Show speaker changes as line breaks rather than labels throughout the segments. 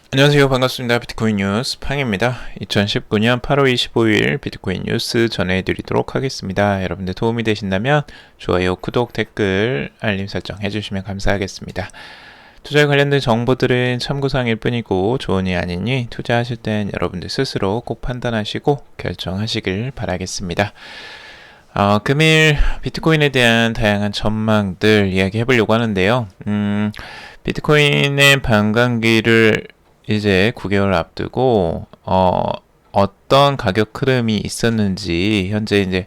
안녕하세요. 반갑습니다. 비트코인 뉴스 팡입니다. 2019년 8월 25일 비트코인 뉴스 전해드리도록 하겠습니다. 여러분들 도움이 되신다면 좋아요, 구독, 댓글, 알림 설정 해주시면 감사하겠습니다. 투자에 관련된 정보들은 참고사항일 뿐이고 좋으니 아니니 투자하실 땐 여러분들 스스로 꼭 판단하시고 결정하시길 바라겠습니다. 금일 비트코인에 대한 다양한 전망들 이야기해 보려고 하는데요. 비트코인의 반감기를 이제 9개월 앞두고 어떤 가격 흐름이 있었는지 현재 이제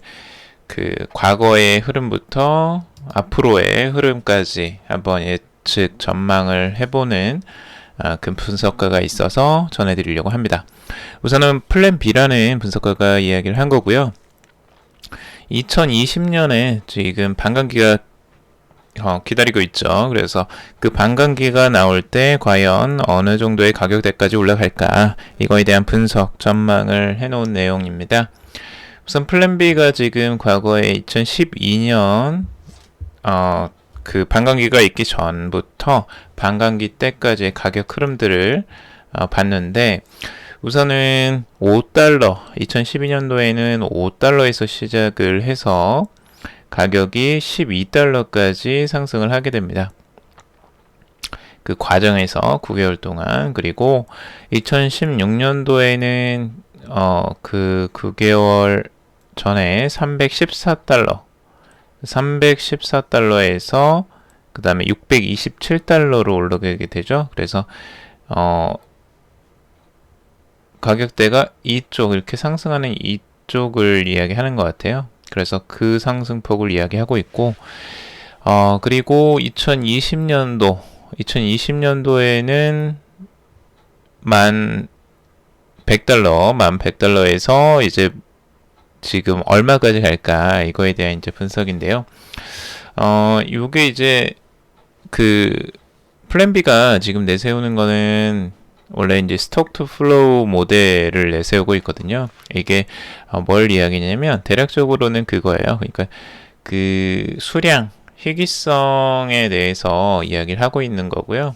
그 과거의 흐름부터 앞으로의 흐름까지 한번 예측 전망을 해보는 그 분석가가 있어서 전해드리려고 합니다. 우선은 플랜 B라는 분석가가 이야기를 한 거고요. 2020년에 지금 반감기가 기다리고 있죠. 그래서 그 반감기가 나올 때 과연 어느 정도의 가격대까지 올라갈까, 이거에 대한 분석 전망을 해놓은 내용입니다. 우선 플랜 B가 지금 과거에 2012년 그 반감기가 있기 전부터 반감기 때까지의 가격 흐름들을 봤는데, 우선은 5달러, 2012년도에는 5달러에서 시작을 해서 가격이 12달러까지 상승을 하게 됩니다. 그 과정에서 9개월 동안. 그리고 2016년도에는 그 9개월 전에 314달러에서 그 다음에 627달러로 올라가게 되죠. 그래서 가격대가 이쪽, 이렇게 상승하는 이쪽을 이야기하는 것 같아요. 그래서 그 상승폭을 이야기하고 있고, 그리고 2020년도에는 1100달러에서 이제 지금 얼마까지 갈까, 이거에 대한 이제 분석인데요. 요게 이제 그 플랜 B가 지금 내세우는 거는 원래 이제 스톡 투 플로우 모델을 내세우고 있거든요. 이게 뭘 이야기냐면 대략적으로는 그거예요. 그러니까 그 수량, 희귀성에 대해서 이야기를 하고 있는 거고요.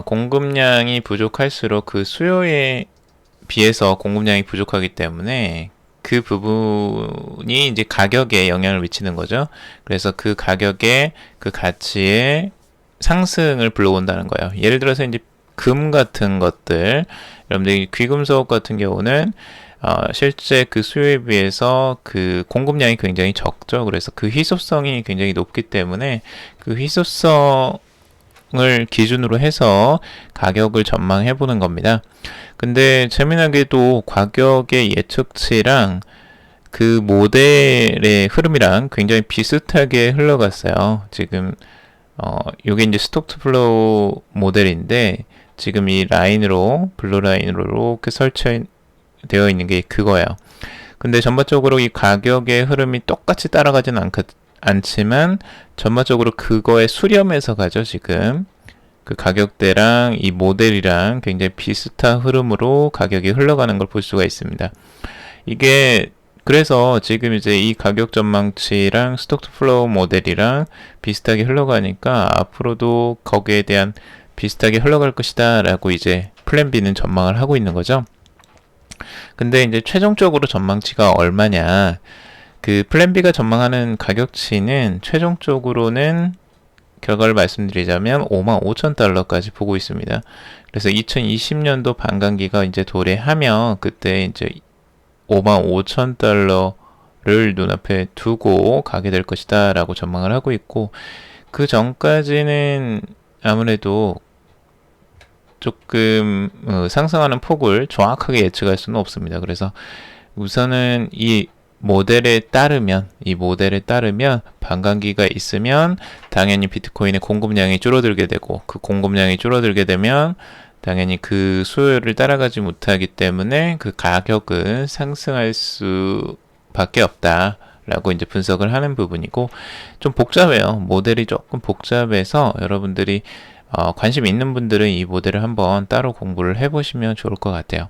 공급량이 부족할수록 그 수요에 비해서 공급량이 부족하기 때문에 그 부분이 이제 가격에 영향을 미치는 거죠. 그래서 그 가격의 그 가치의 상승을 불러온다는 거예요. 예를 들어서 이제 금 같은 것들, 여러분들이 귀금속 같은 경우는 실제 그 수요에 비해서 그 공급량이 굉장히 적죠. 그래서 그 희소성이 굉장히 높기 때문에 그 희소성을 기준으로 해서 가격을 전망해 보는 겁니다. 근데 재미나게도 가격의 예측치랑 그 모델의 흐름이랑 굉장히 비슷하게 흘러갔어요. 지금 요게 이제 스톡 투 플로우 모델인데, 지금 이 라인으로, 블루 라인으로 이렇게 설치되어 있는 게 그거예요. 근데 전반적으로 이 가격의 흐름이 똑같이 따라가지는 않지만 전반적으로 그거에 수렴해서 가죠. 지금 그 가격대랑 이 모델이랑 굉장히 비슷한 흐름으로 가격이 흘러가는 걸 볼 수가 있습니다. 이게 그래서 지금 이제 이 가격 전망치랑 스톡 투 플로우 모델이랑 비슷하게 흘러가니까 앞으로도 거기에 대한 비슷하게 흘러갈 것이다 라고 이제 플랜 B는 전망을 하고 있는 거죠. 근데 이제 최종적으로 전망치가 얼마냐, 그 플랜 B가 전망하는 가격치는 최종적으로는 결과를 말씀드리자면 55,000달러까지 보고 있습니다. 그래서 2020년도 반감기가 이제 도래하면 그때 이제 55,000달러를 눈앞에 두고 가게 될 것이다 라고 전망을 하고 있고, 그 전까지는 아무래도 조금 상승하는 폭을 정확하게 예측할 수는 없습니다. 그래서 우선은 이 모델에 따르면 반감기가 있으면 당연히 비트코인의 공급량이 줄어들게 되고, 그 공급량이 줄어들게 되면 당연히 그 수요를 따라가지 못하기 때문에 그 가격은 상승할 수밖에 없다라고 이제 분석을 하는 부분이고, 좀 복잡해요. 모델이 조금 복잡해서 여러분들이 관심 있는 분들은 이 모델을 한번 따로 공부를 해보시면 좋을 것 같아요.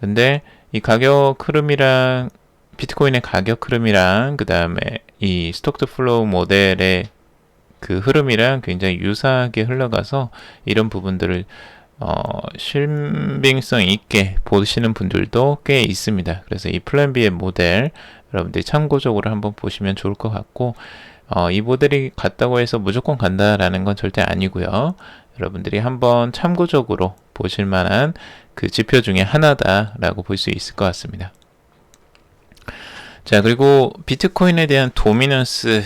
근데 이 가격 흐름이랑 비트코인의 가격 흐름이랑 그 다음에 이 스톡 투 플로우 모델의 그 흐름이랑 굉장히 유사하게 흘러가서 이런 부분들을 신빙성 있게 보시는 분들도 꽤 있습니다. 그래서 이 플랜 B의 모델 여러분들이 참고적으로 한번 보시면 좋을 것 같고, 이 모델이 같다고 해서 무조건 간다라는 건 절대 아니고요. 여러분들이 한번 참고적으로 보실 만한 그 지표 중에 하나다라고 볼 수 있을 것 같습니다. 자, 그리고 비트코인에 대한 도미넌스,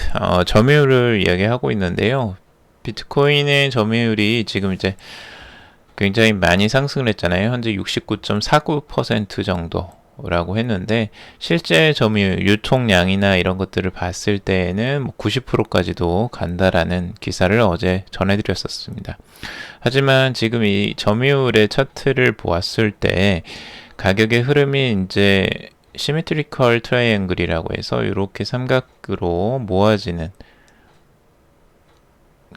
점유율을 이야기하고 있는데요. 비트코인의 점유율이 지금 이제 굉장히 많이 상승을 했잖아요. 현재 69.49% 정도라고 했는데, 실제 점유율, 유통량이나 이런 것들을 봤을 때에는 90%까지도 간다라는 기사를 어제 전해드렸었습니다. 하지만 지금 이 점유율의 차트를 보았을 때 가격의 흐름이 이제 시메트리컬 트라이앵글이라고 해서 이렇게 삼각으로 모아지는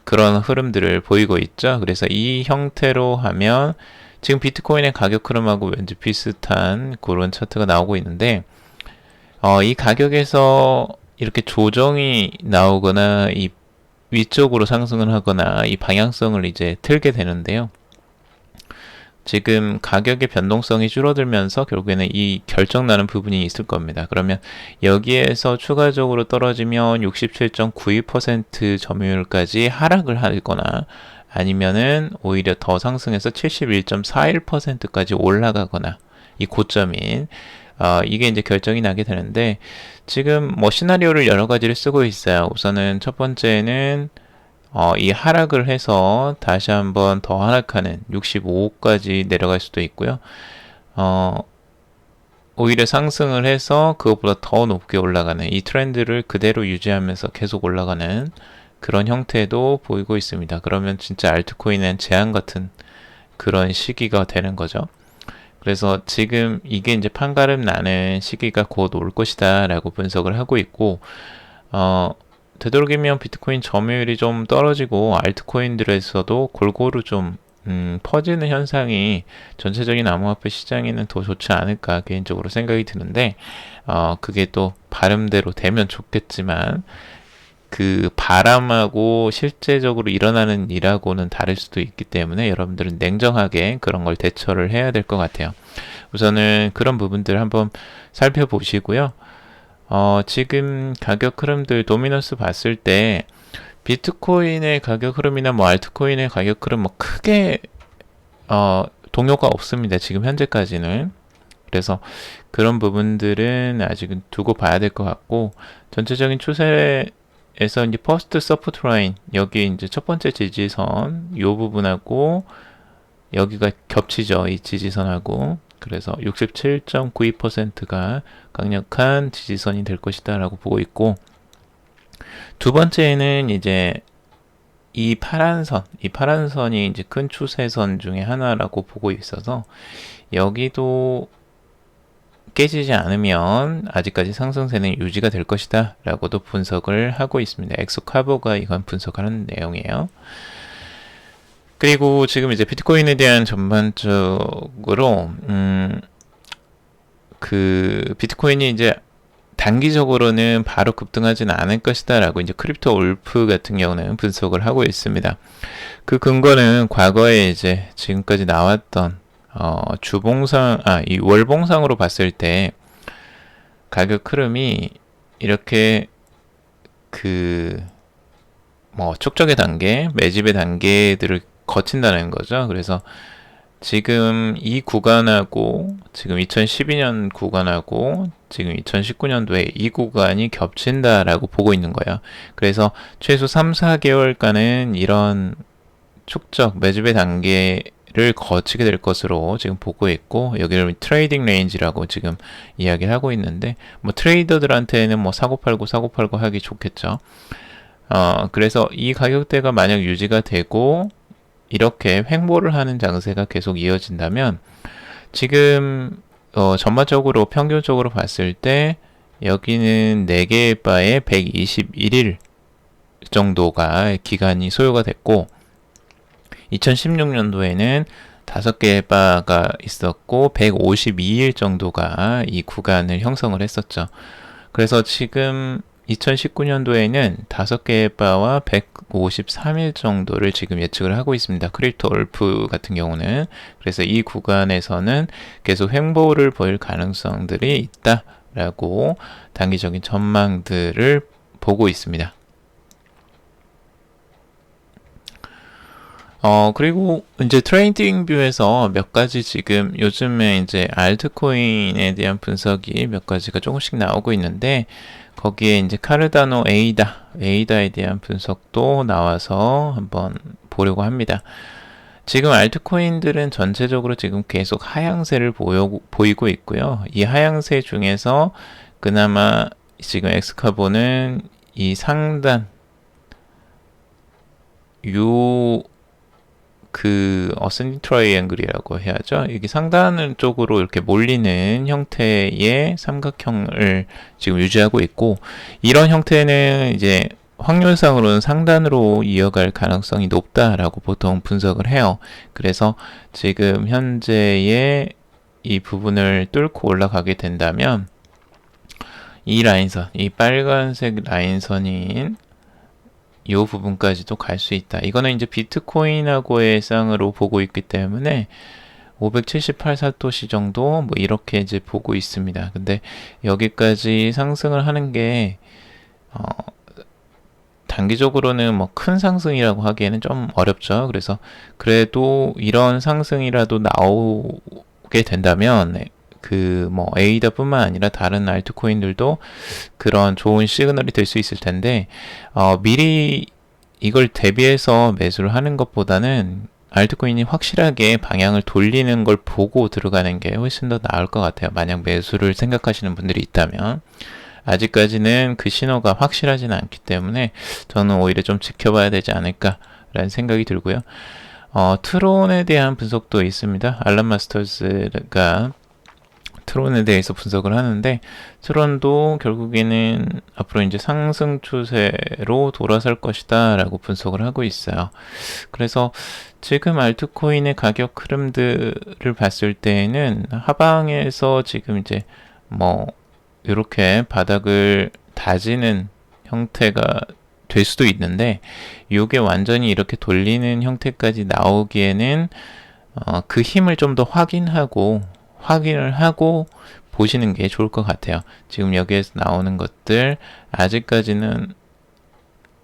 그런 흐름들을 보이고 있죠. 그래서 이 형태로 하면 지금 비트코인의 가격 흐름하고 왠지 비슷한 그런 차트가 나오고 있는데, 이 가격에서 이렇게 조정이 나오거나 이 위쪽으로 상승을 하거나 이 방향성을 이제 틀게 되는데요. 지금 가격의 변동성이 줄어들면서 결국에는 이 결정나는 부분이 있을 겁니다. 그러면 여기에서 추가적으로 떨어지면 67.92% 점유율까지 하락을 하거나, 아니면은 오히려 더 상승해서 71.41%까지 올라가거나, 이 고점인 이게 이제 결정이 나게 되는데, 지금 뭐 시나리오를 여러 가지를 쓰고 있어요. 우선은 첫 번째는 이 하락을 해서 다시 한번 더 하락하는 65까지 내려갈 수도 있고요. 오히려 상승을 해서 그것보다 더 높게 올라가는 이 트렌드를 그대로 유지하면서 계속 올라가는 그런 형태도 보이고 있습니다. 그러면 진짜 알트코인은 재앙 같은 그런 시기가 되는 거죠. 그래서 지금 이게 이제 판가름 나는 시기가 곧 올 것이다 라고 분석을 하고 있고, 되도록이면 비트코인 점유율이 좀 떨어지고 알트코인들에서도 골고루 좀 퍼지는 현상이 전체적인 암호화폐 시장에는 더 좋지 않을까 개인적으로 생각이 드는데, 그게 또 바람대로 되면 좋겠지만 그 바람하고 실제적으로 일어나는 일하고는 다를 수도 있기 때문에 여러분들은 냉정하게 그런 걸 대처를 해야 될 것 같아요. 우선은 그런 부분들 한번 살펴보시고요. 지금 가격 흐름들 도미넌스 봤을 때 비트코인의 가격 흐름이나 뭐 알트코인의 가격 흐름 뭐 크게 동요가 없습니다. 지금 현재까지는. 그래서 그런 부분들은 아직은 두고 봐야 될 것 같고, 전체적인 추세에서 이제 퍼스트 서포트 라인, 여기 이제 첫 번째 지지선 요 부분하고 여기가 겹치죠. 이 지지선하고. 그래서 67.92%가 강력한 지지선이 될 것이다 라고 보고 있고, 두 번째는 이제 이 파란 선이 이제 큰 추세선 중에 하나라고 보고 있어서 여기도 깨지지 않으면 아직까지 상승세는 유지가 될 것이다 라고도 분석을 하고 있습니다. 엑소카보가 이건 분석하는 내용이에요. 그리고 지금 이제 비트코인에 대한 전반적으로 그 비트코인이 이제 단기적으로는 바로 급등하지는 않을 것이다 라고 이제 크립토 울프 같은 경우는 분석을 하고 있습니다. 그 근거는 과거에 이제 지금까지 나왔던 이 월봉상으로 봤을 때 가격 흐름이 이렇게 촉적의 단계, 매집의 단계들을 거친다는 거죠. 그래서 지금 이 구간하고 지금 2012년 구간하고 지금 2019년도에 이 구간이 겹친다라고 보고 있는 거예요. 그래서 최소 3, 4개월간은 이런 축적, 매집의 단계를 거치게 될 것으로 지금 보고 있고, 여기를 트레이딩 레인지라고 지금 이야기를 하고 있는데, 뭐 트레이더들한테는 뭐 사고 팔고 하기 좋겠죠. 그래서 이 가격대가 만약 유지가 되고 이렇게 횡보를 하는 장세가 계속 이어진다면, 지금 전반적으로 평균적으로 봤을 때 여기는 4개의 바에 121일 정도가 기간이 소요가 됐고, 2016년도에는 5개의 바가 있었고 152일 정도가 이 구간을 형성을 했었죠. 그래서 지금 2019년도에는 5개의 바와 153일 정도를 지금 예측을 하고 있습니다. 크립토 울프 같은 경우는. 그래서 이 구간에서는 계속 횡보를 보일 가능성들이 있다라고 단기적인 전망들을 보고 있습니다. 그리고 이제 트레이딩 뷰에서 몇 가지 지금 요즘에 이제 알트코인에 대한 분석이 몇 가지가 조금씩 나오고 있는데, 거기에 이제 카르다노 에이다에 대한 분석도 나와서 한번 보려고 합니다. 지금 알트코인들은 전체적으로 지금 계속 하향세를 보이고 있고요. 이 하향세 중에서 그나마 지금 엑스카본은 이 상단 어센딩 트라이앵글이라고 해야죠. 이게 상단 쪽으로 이렇게 몰리는 형태의 삼각형을 지금 유지하고 있고, 이런 형태는 이제 확률상으로는 상단으로 이어갈 가능성이 높다라고 보통 분석을 해요. 그래서 지금 현재의 이 부분을 뚫고 올라가게 된다면 이 라인선, 이 빨간색 라인선인 이 부분까지도 갈 수 있다. 이거는 이제 비트코인하고의 쌍으로 보고 있기 때문에 578 사토시 정도 뭐 이렇게 이제 보고 있습니다. 근데 여기까지 상승을 하는 게 단기적으로는 뭐 큰 상승이라고 하기에는 좀 어렵죠. 그래서 그래도 이런 상승이라도 나오게 된다면 그 뭐 에이다뿐만 아니라 다른 알트코인들도 그런 좋은 시그널이 될 수 있을 텐데, 미리 이걸 대비해서 매수를 하는 것보다는 알트코인이 확실하게 방향을 돌리는 걸 보고 들어가는 게 훨씬 더 나을 것 같아요. 만약 매수를 생각하시는 분들이 있다면. 아직까지는 그 신호가 확실하지는 않기 때문에 저는 오히려 좀 지켜봐야 되지 않을까라는 생각이 들고요. 트론에 대한 분석도 있습니다. 알람 마스터즈가 트론에 대해서 분석을 하는데, 트론도 결국에는 앞으로 이제 상승 추세로 돌아설 것이다 라고 분석을 하고 있어요. 그래서 지금 알트코인의 가격 흐름들을 봤을 때에는 하방에서 지금 이제 뭐 이렇게 바닥을 다지는 형태가 될 수도 있는데, 이게 완전히 이렇게 돌리는 형태까지 나오기에는 그 힘을 좀 더 확인을 하고 보시는 게 좋을 것 같아요. 지금 여기에서 나오는 것들 아직까지는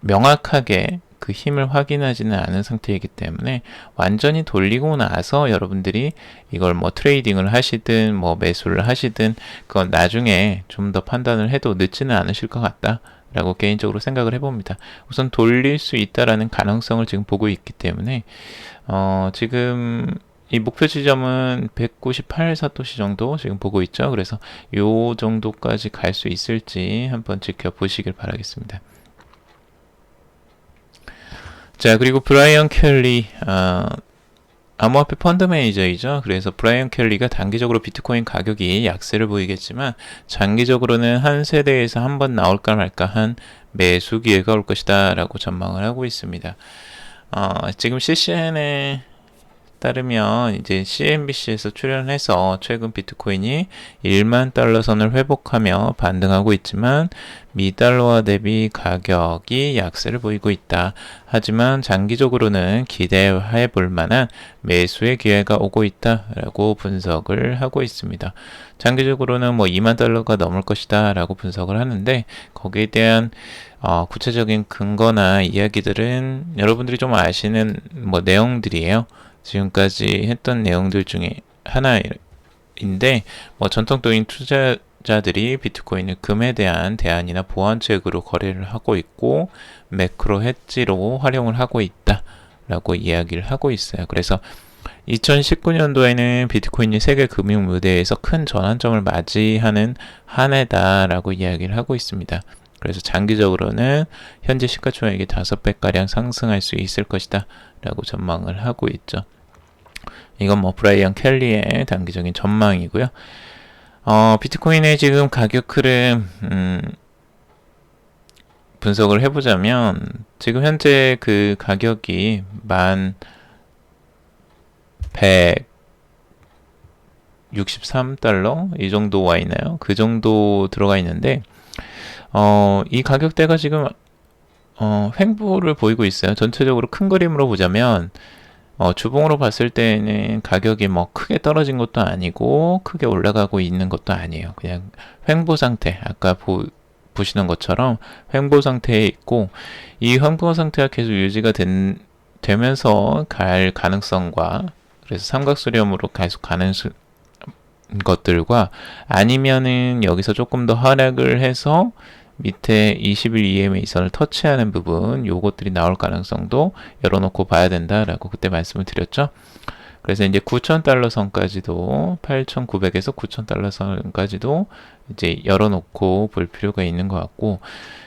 명확하게 그 힘을 확인하지는 않은 상태이기 때문에 완전히 돌리고 나서 여러분들이 이걸 뭐 트레이딩을 하시든 뭐 매수를 하시든 그건 나중에 좀 더 판단을 해도 늦지는 않으실 것 같다 라고 개인적으로 생각을 해봅니다. 우선 돌릴 수 있다라는 가능성을 지금 보고 있기 때문에 지금 이 목표 지점은 198 사토시 정도 지금 보고 있죠. 그래서 요 정도까지 갈 수 있을지 한번 지켜보시길 바라겠습니다. 자, 그리고 브라이언 켈리, 암호화폐 펀드 매니저이죠. 그래서 브라이언 켈리가 단기적으로 비트코인 가격이 약세를 보이겠지만 장기적으로는 한 세대에서 한 번 나올까 말까 한 매수 기회가 올 것이다 라고 전망을 하고 있습니다. 지금 CCN에 따르면 이제 CNBC에서 출연해서 최근 비트코인이 1만 달러 선을 회복하며 반등하고 있지만 미달러화 대비 가격이 약세를 보이고 있다. 하지만 장기적으로는 기대해 볼 만한 매수의 기회가 오고 있다라고 분석을 하고 있습니다. 장기적으로는 뭐 2만 달러가 넘을 것이다라고 분석을 하는데, 거기에 대한 구체적인 근거나 이야기들은 여러분들이 좀 아시는 뭐 내용들이에요. 지금까지 했던 내용들 중에 하나인데, 뭐 전통적인 투자자들이 비트코인을 금에 대한 대안이나 보완책으로 거래를 하고 있고 매크로 헤지로 활용을 하고 있다라고 이야기를 하고 있어요. 그래서 2019년도에는 비트코인이 세계 금융 무대에서 큰 전환점을 맞이하는 한 해다라고 이야기를 하고 있습니다. 그래서 장기적으로는 현재 시가총액이 5배가량 상승할 수 있을 것이다 라고 전망을 하고 있죠. 이건 뭐 브라이언 켈리의 단기적인 전망이고요. 비트코인의 지금 가격 흐름 분석을 해보자면, 지금 현재 그 가격이 1163달러 이 정도 와 있나요? 그 정도 들어가 있는데, 이 가격대가 지금 횡보를 보이고 있어요. 전체적으로 큰 그림으로 보자면 주봉으로 봤을 때는 가격이 뭐 크게 떨어진 것도 아니고 크게 올라가고 있는 것도 아니에요. 그냥 횡보 상태, 아까 보시는 것처럼 횡보 상태에 있고, 이 횡보 상태가 계속 유지가 되면서 갈 가능성과, 그래서 삼각수렴으로 계속 가는 것들과, 아니면은 여기서 조금 더 하락을 해서 밑에 20일 EMA 선을 터치하는 부분, 요것들이 나올 가능성도 열어놓고 봐야 된다라고 그때 말씀을 드렸죠. 그래서 이제 9,000달러 선까지도, 8,900에서 9,000달러 선까지도 이제 열어놓고 볼 필요가 있는 것 같고,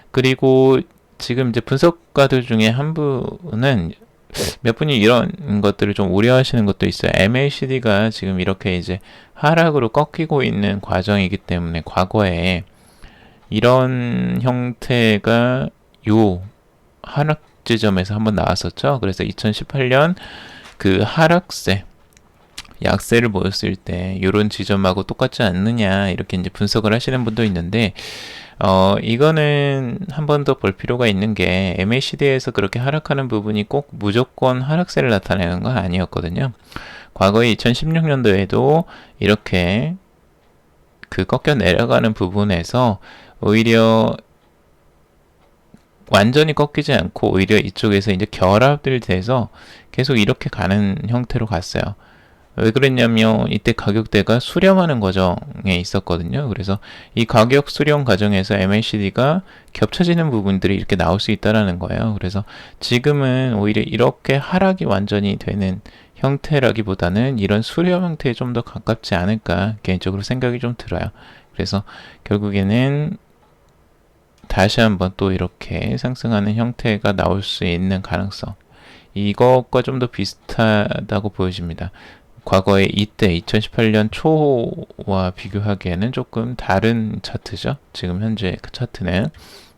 그리고 지금 이제 분석가들 중에 한 분은, 몇 분이 이런 것들을 좀 우려하시는 것도 있어요. MACD가 지금 이렇게 이제 하락으로 꺾이고 있는 과정이기 때문에, 과거에 이런 형태가 요 하락 지점에서 한번 나왔었죠. 그래서 2018년 그 하락세, 약세를 보였을 때 이런 지점하고 똑같지 않느냐, 이렇게 이제 분석을 하시는 분도 있는데, 이거는 한 번 더 볼 필요가 있는 게, MACD에서 그렇게 하락하는 부분이 꼭 무조건 하락세를 나타내는 건 아니었거든요. 과거에 2016년도에도 이렇게 그 꺾여 내려가는 부분에서 오히려 완전히 꺾이지 않고 오히려 이쪽에서 이제 결합들 돼서 계속 이렇게 가는 형태로 갔어요. 왜 그랬냐면 이때 가격대가 수렴하는 과정에 있었거든요. 그래서 이 가격 수렴 과정에서 MACD가 겹쳐지는 부분들이 이렇게 나올 수 있다라는 거예요. 그래서 지금은 오히려 이렇게 하락이 완전히 되는 형태라기보다는 이런 수렴 형태에 좀 더 가깝지 않을까, 개인적으로 생각이 좀 들어요. 그래서 결국에는 다시 한번 또 이렇게 상승하는 형태가 나올 수 있는 가능성, 이것과 좀 더 비슷하다고 보여집니다. 과거에 이때 2018년 초와 비교하기에는 조금 다른 차트죠. 지금 현재 그 차트는.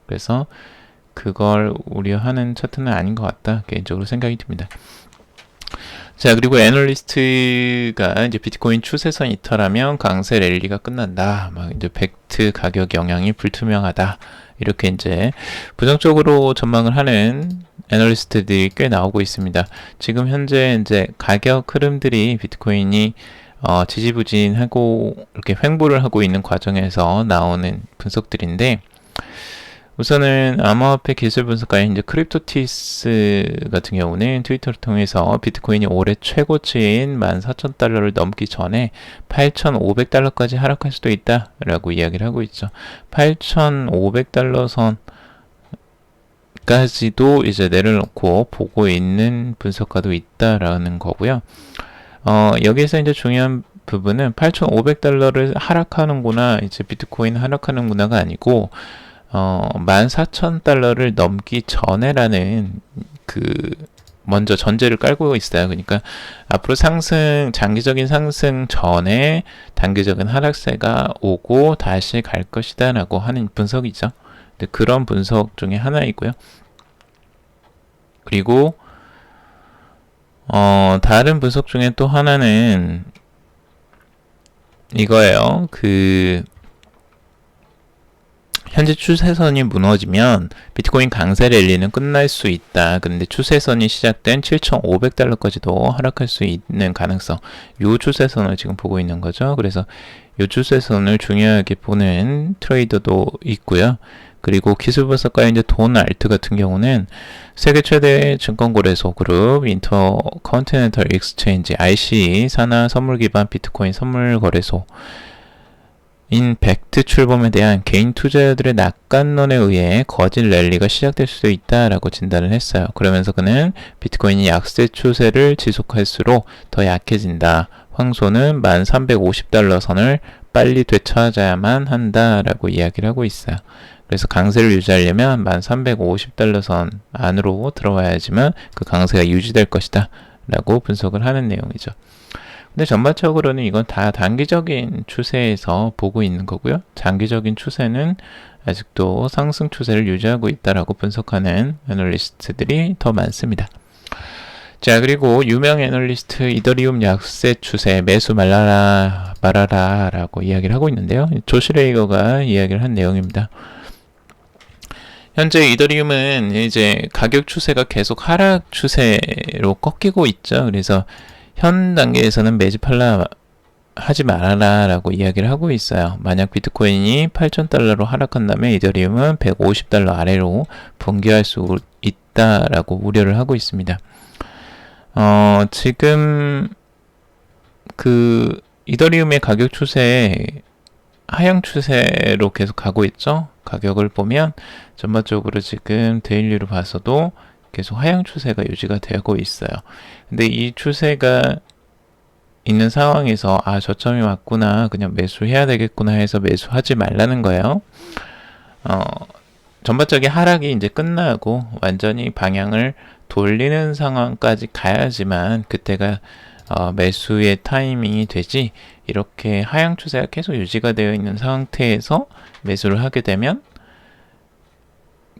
그래서 그걸 우려하는 차트는 아닌 것 같다, 개인적으로 생각이 듭니다. 자, 그리고 애널리스트가 이제 비트코인 추세선 이탈하면 강세 랠리가 끝난다, 막 이제 팩트 가격 영향이 불투명하다, 이렇게 이제 부정적으로 전망을 하는 애널리스트들이 꽤 나오고 있습니다. 지금 현재 이제 가격 흐름들이 비트코인이 지지부진하고 이렇게 횡보를 하고 있는 과정에서 나오는 분석들인데, 우선은 암호화폐 기술 분석가인 이제 크립토티스 같은 경우는 트위터를 통해서 비트코인이 올해 최고치인 14,000달러를 넘기 전에 8,500달러까지 하락할 수도 있다라고 이야기를 하고 있죠. 8,500달러 선까지도 이제 내려놓고 보고 있는 분석가도 있다라는 거고요. 여기서 이제 중요한 부분은 8,500달러를 하락하는구나, 이제 비트코인 하락하는구나가 아니고 14,000달러를 넘기 전에라는 먼저 전제를 깔고 있어요. 그러니까 앞으로 장기적인 상승 전에 단기적인 하락세가 오고 다시 갈 것이다 라고 하는 분석이죠. 그런 분석 중에 하나이고요. 그리고 다른 분석 중에 또 하나는 이거예요. 현재 추세선이 무너지면 비트코인 강세 랠리는 끝날 수 있다. 그런데 추세선이 시작된 7,500달러까지도 하락할 수 있는 가능성, 이 추세선을 지금 보고 있는 거죠. 그래서 이 추세선을 중요하게 보는 트레이더도 있고요. 그리고 기술 분석가인 이제 돈 알트 같은 경우는 세계 최대 증권거래소 그룹 인터컨티넨탈 익스체인지 ICE 산하 선물 기반 비트코인 선물 거래소 인 벡트 출범에 대한 개인 투자자들의 낙관론에 의해 거짓 랠리가 시작될 수도 있다라고 진단을 했어요. 그러면서 그는 비트코인이 약세 추세를 지속할수록 더 약해진다. 황소는 1,350달러 선을 빨리 되찾아야만 한다라고 이야기를 하고 있어요. 그래서 강세를 유지하려면 1,350달러 선 안으로 들어와야지만 그 강세가 유지될 것이다 라고 분석을 하는 내용이죠. 근데 전반적으로는 이건 다 단기적인 추세에서 보고 있는 거고요. 장기적인 추세는 아직도 상승 추세를 유지하고 있다라고 분석하는 애널리스트들이 더 많습니다. 자, 그리고 유명 애널리스트 이더리움 약세 추세 매수 말아라 라고 이야기를 하고 있는데요. 조시 레이거가 이야기를 한 내용입니다. 현재 이더리움은 이제 가격 추세가 계속 하락 추세로 꺾이고 있죠. 그래서 현 단계에서는 매집하라 하지 말아라 라고 이야기를 하고 있어요. 만약 비트코인이 8,000달러로 하락한다면 이더리움은 150달러 아래로 붕괴할 수 있다라고 우려를 하고 있습니다. 지금 그 이더리움의 가격 추세 하향 추세로 계속 가고 있죠. 가격을 보면 전반적으로 지금 데일리로 봐서도 계속 하향 추세가 유지가 되고 있어요. 근데 이 추세가 있는 상황에서 저점이 왔구나, 그냥 매수해야 되겠구나 해서 매수하지 말라는 거예요. 전반적인 하락이 이제 끝나고 완전히 방향을 돌리는 상황까지 가야지만 그때가 매수의 타이밍이 되지, 이렇게 하향 추세가 계속 유지가 되어 있는 상태에서 매수를 하게 되면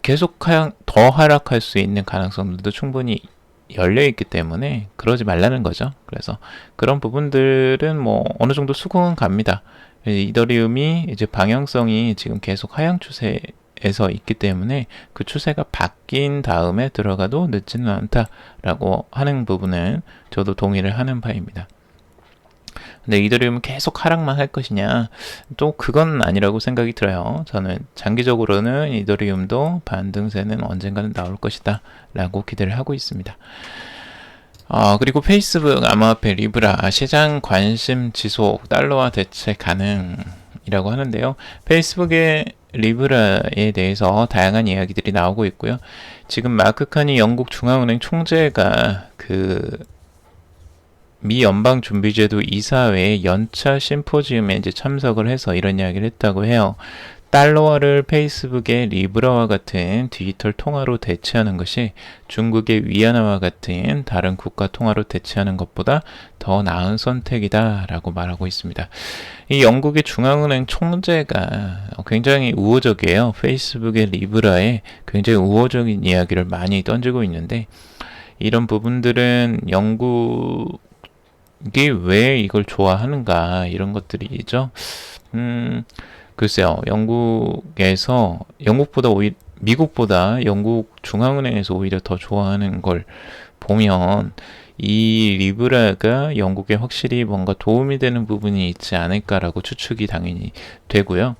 계속 더 하락할 수 있는 가능성들도 충분히 열려있기 때문에 그러지 말라는 거죠. 그래서 그런 부분들은 뭐 어느 정도 수긍은 갑니다. 이더리움이 이제 방향성이 지금 계속 하향 추세에서 있기 때문에 그 추세가 바뀐 다음에 들어가도 늦지는 않다라고 하는 부분은 저도 동의를 하는 바입니다. 근데 이더리움은 계속 하락만 할 것이냐, 또 그건 아니라고 생각이 들어요. 저는 장기적으로는 이더리움도 반등세는 언젠가는 나올 것이다 라고 기대를 하고 있습니다. 그리고 페이스북 암호화폐 리브라 시장 관심 지속 달러화 대체 가능이라고 하는데요. 페이스북의 리브라에 대해서 다양한 이야기들이 나오고 있고요. 지금 마크 칸이 영국 중앙은행 총재가 미 연방준비제도 이사회의 연차 심포지움에 이제 참석을 해서 이런 이야기를 했다고 해요. 달러화를 페이스북의 리브라와 같은 디지털 통화로 대체하는 것이 중국의 위안화와 같은 다른 국가 통화로 대체하는 것보다 더 나은 선택이다 라고 말하고 있습니다. 이 영국의 중앙은행 총재가 굉장히 우호적이에요. 페이스북의 리브라에 굉장히 우호적인 이야기를 많이 던지고 있는데, 이런 부분들은 영국이 왜 이걸 좋아하는가, 이런 것들이죠. 글쎄요, 미국보다 영국 중앙은행에서 오히려 더 좋아하는 걸 보면 이 리브라가 영국에 확실히 뭔가 도움이 되는 부분이 있지 않을까라고 추측이 당연히 되고요.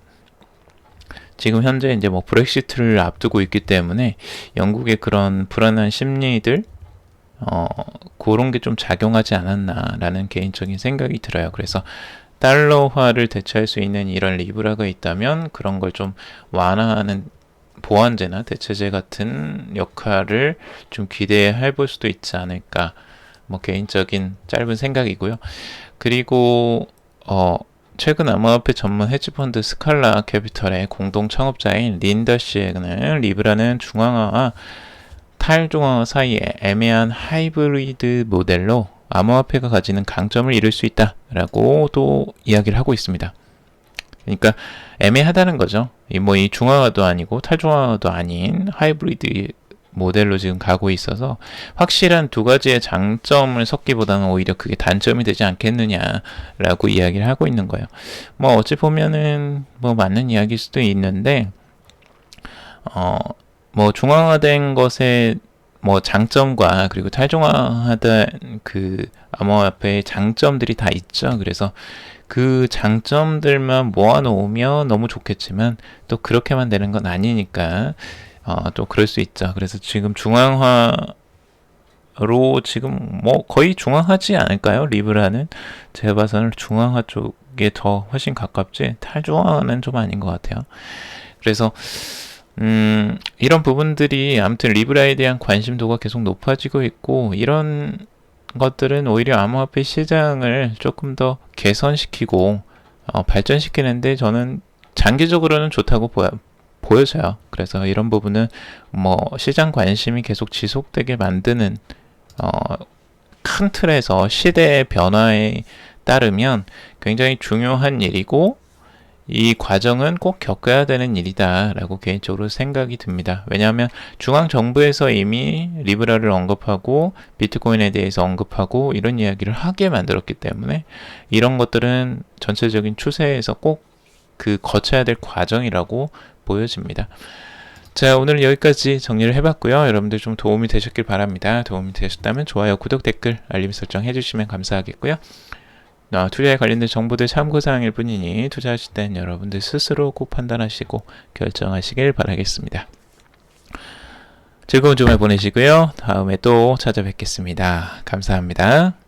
지금 현재 이제 뭐 브렉시트를 앞두고 있기 때문에 영국의 그런 불안한 심리들, 그런 게 좀 작용하지 않았나라는 개인적인 생각이 들어요. 그래서 달러화를 대체할 수 있는 이런 리브라가 있다면 그런 걸 좀 완화하는 보완제나 대체제 같은 역할을 좀 기대해 볼 수도 있지 않을까, 뭐 개인적인 짧은 생각이고요. 그리고 최근 암호화폐 전문 헤지펀드 스칼라 캐피털의 공동 창업자인 린다 씨는 리브라는 중앙화와 탈중앙화 사이에 애매한 하이브리드 모델로 암호화폐가 가지는 강점을 이룰 수 있다라고 또 이야기를 하고 있습니다. 그러니까 애매하다는 거죠. 이 중앙화도 아니고 탈중앙화도 아닌 하이브리드 모델로 지금 가고 있어서 확실한 두 가지의 장점을 섞기보다는 오히려 그게 단점이 되지 않겠느냐라고 이야기를 하고 있는 거예요. 뭐 어찌 보면은 뭐 맞는 이야기일 수도 있는데, 뭐 중앙화된 것의 뭐 장점과 그리고 탈중앙화된 그 암호화폐의 장점들이 다 있죠. 그래서 그 장점들만 모아놓으면 너무 좋겠지만 또 그렇게만 되는 건 아니니까 또 그럴 수 있죠. 그래서 지금 중앙화로 지금 뭐 거의 중앙하지 않을까요? 리브라는 제가 봐서는 중앙화 쪽에 더 훨씬 가깝지 탈중앙화는 좀 아닌 것 같아요. 그래서 이런 부분들이 아무튼 리브라에 대한 관심도가 계속 높아지고 있고, 이런 것들은 오히려 암호화폐 시장을 조금 더 개선시키고 발전시키는데 저는 장기적으로는 좋다고 보여져요. 그래서 이런 부분은 뭐 시장 관심이 계속 지속되게 만드는 큰 틀에서 시대의 변화에 따르면 굉장히 중요한 일이고, 이 과정은 꼭 겪어야 되는 일이다 라고 개인적으로 생각이 듭니다. 왜냐하면 중앙정부에서 이미 리브라를 언급하고 비트코인에 대해서 언급하고 이런 이야기를 하게 만들었기 때문에 이런 것들은 전체적인 추세에서 꼭 거쳐야 될 과정이라고 보여집니다. 자, 오늘은 여기까지 정리를 해봤고요. 여러분들 좀 도움이 되셨길 바랍니다. 도움이 되셨다면 좋아요, 구독, 댓글, 알림 설정 해주시면 감사하겠고요. 투자에 관련된 정보들 참고사항일 뿐이니 투자하실 땐 여러분들 스스로 꼭 판단하시고 결정하시길 바라겠습니다. 즐거운 주말 보내시고요. 다음에 또 찾아뵙겠습니다. 감사합니다.